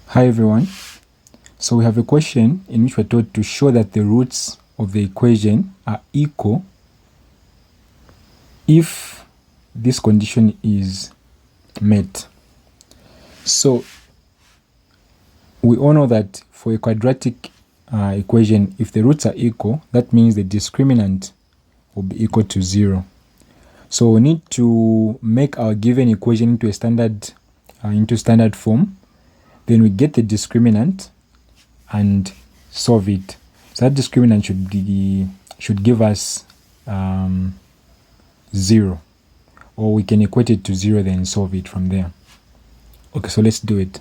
Hi everyone. So we have a question in which we're told to show that the roots of the equation are equal if this condition is met. So we all know that for a quadratic equation, if the roots are equal, that means the discriminant will be equal to 0. So we need to make our given equation into a standard form. Then we get the discriminant and solve it. So that discriminant should give us 0, or we can equate it to 0 then solve it from there. Okay, so let's do it.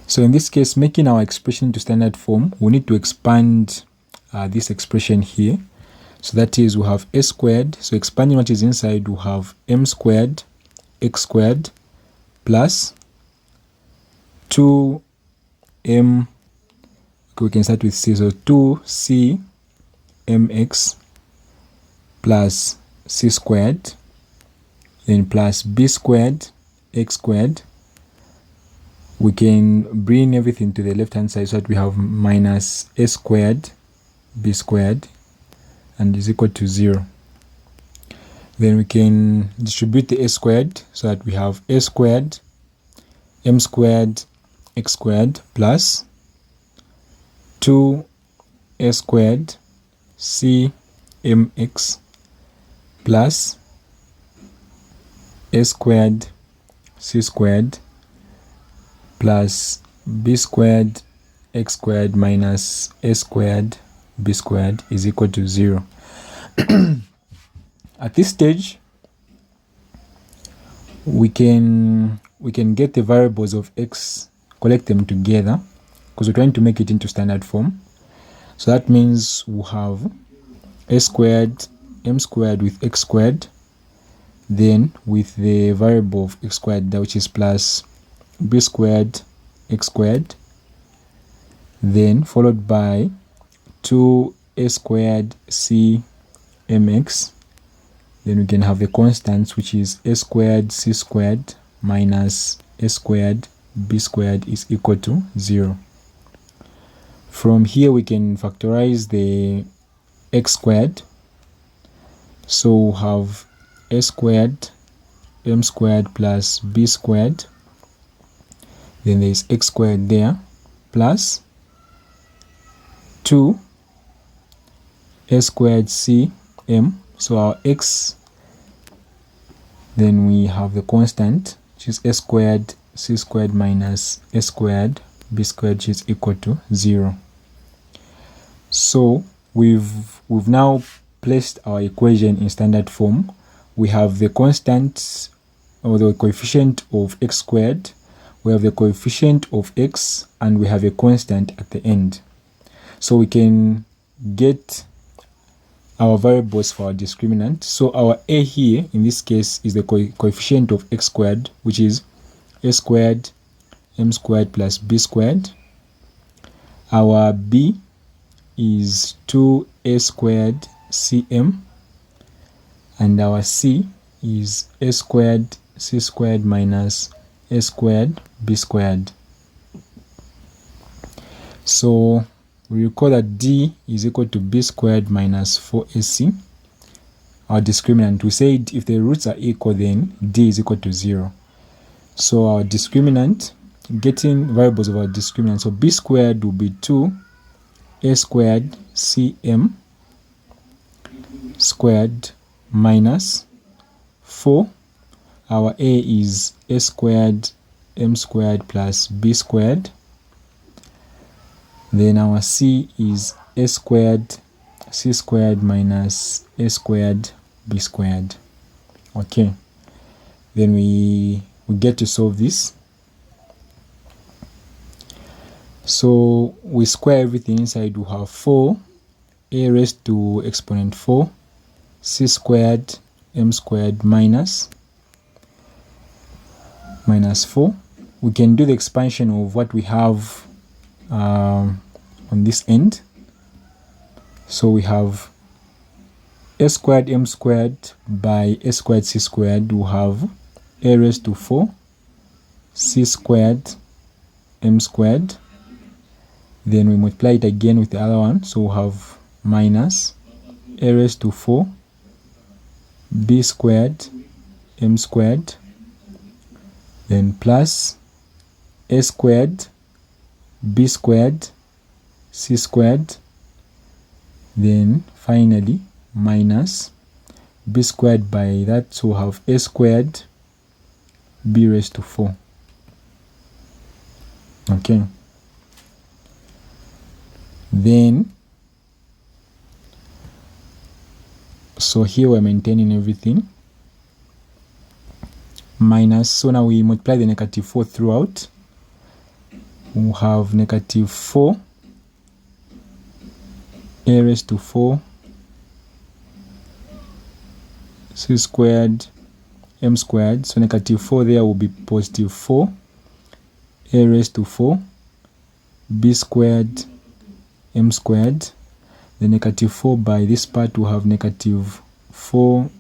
So in this case, making our expression into standard form, we need to expand this expression here. So that is, we have a squared. So expanding what is inside, we have m squared x squared plus 2m. Okay, we can start with c. So 2c mx plus c squared, then plus b squared x squared. We can bring everything to the left hand side so that we have minus a squared b squared and is equal to 0. Then we can distribute the a squared so that we have a squared m squared x squared plus 2a squared c mx plus a squared c squared plus b squared x squared minus a squared b squared is equal to 0. At this stage, we can get the variables of x, collect them together, because we're trying to make it into standard form. So that means we'll have a squared m squared with x squared, then with the variable of x squared, which is plus b squared x squared, then followed by 2a squared c mx. Then we can have the constants, which is a squared c squared minus a squared b squared is equal to 0. From here we can factorize the x squared. So we'll have a squared m squared plus b squared, then there's x squared there, plus 2 a squared c m. So our x, then we have the constant, which is a squared c squared minus a squared b squared, which is equal to 0. So we've now placed our equation in standard form. We have the constant, or the coefficient of x squared, we have the coefficient of x, and we have a constant at the end. So we can get our variables for our discriminant. So our a here in this case is the coefficient of x squared, which is a squared m squared plus b squared. Our b is 2a squared cm, and our c is a squared c squared minus a squared b squared. So we recall that d is equal to b squared minus 4ac. Our discriminant, we said if the roots are equal, then d is equal to 0. So our discriminant, getting variables of our discriminant, so b squared will be 2a squared cm squared minus 4. Our a is a squared m squared plus b squared. Then our c is a squared c squared minus a squared b squared. Okay, then we get to solve this. So we square everything inside. We have 4 a raised to exponent 4 c squared m squared minus 4. We can do the expansion of what we have on this end. So we have a squared m squared by a squared c squared. We have a raised to 4 c squared m squared. Then we multiply it again with the other one, so we'll have minus a raised to 4 b squared m squared, then plus a squared b squared c squared, then finally minus b squared by that, so we'll have a squared b raised to 4. Okay. Then, so here we're maintaining everything. Minus, so now we multiply the negative 4 throughout. We'll have negative 4 a raised to 4 c squared m squared. So negative 4 there will be positive 4 a raised to 4 b squared m squared. The negative 4 by this part will have negative 4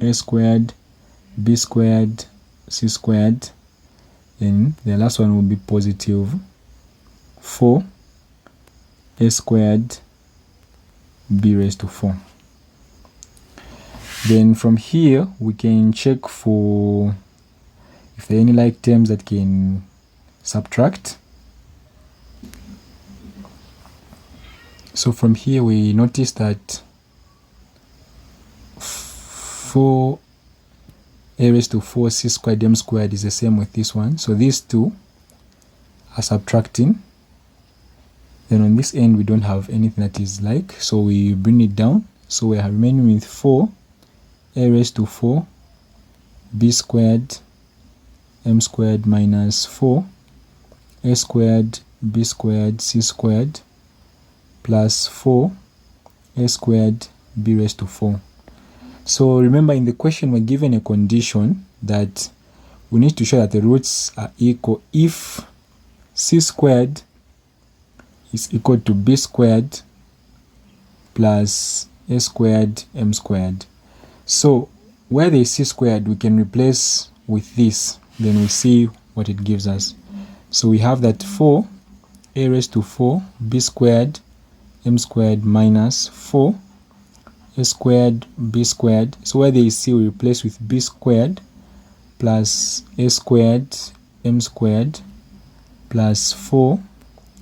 a squared b squared c squared. Then the last one will be positive 4 a squared b raised to 4. Then from here we can check for if there are any like terms that can subtract. So from here we notice that 4 a raised to 4 c squared m squared is the same with this one. So these two are subtracting. Then on this end we don't have anything that is like, so we bring it down. So we are remaining with 4 a raised to 4 b squared m squared minus 4 a squared b squared c squared plus 4 a squared b raised to 4. So remember, in the question we're given a condition that we need to show that the roots are equal if c squared is equal to b squared plus a squared m squared. So where there is c squared, we can replace with this, then we see what it gives us. So we have that 4 a raised to 4 b squared m squared minus 4 a squared b squared. So where there is c, we replace with b squared plus a squared m squared plus 4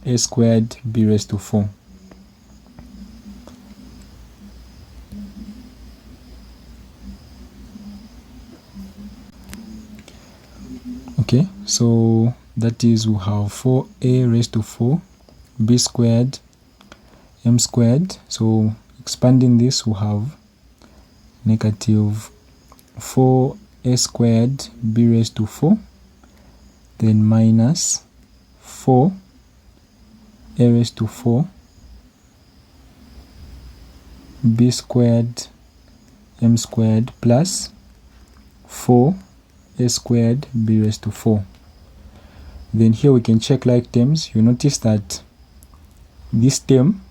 a squared b raised to 4. Okay, so that is, we have 4a raised to 4 b squared m squared. So expanding this, we have negative 4 a squared b raised to 4, then minus 4 a raised to 4 b squared m squared plus 4 a squared b raised to 4. Then here we can check like terms. You notice that this term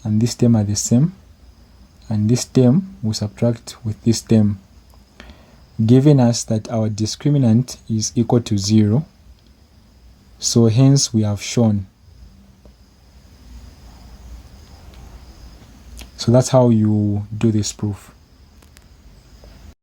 and this term are the same, and this term will subtract with this term, giving us that our discriminant is equal to 0. So hence we have shown. So that's how you do this proof.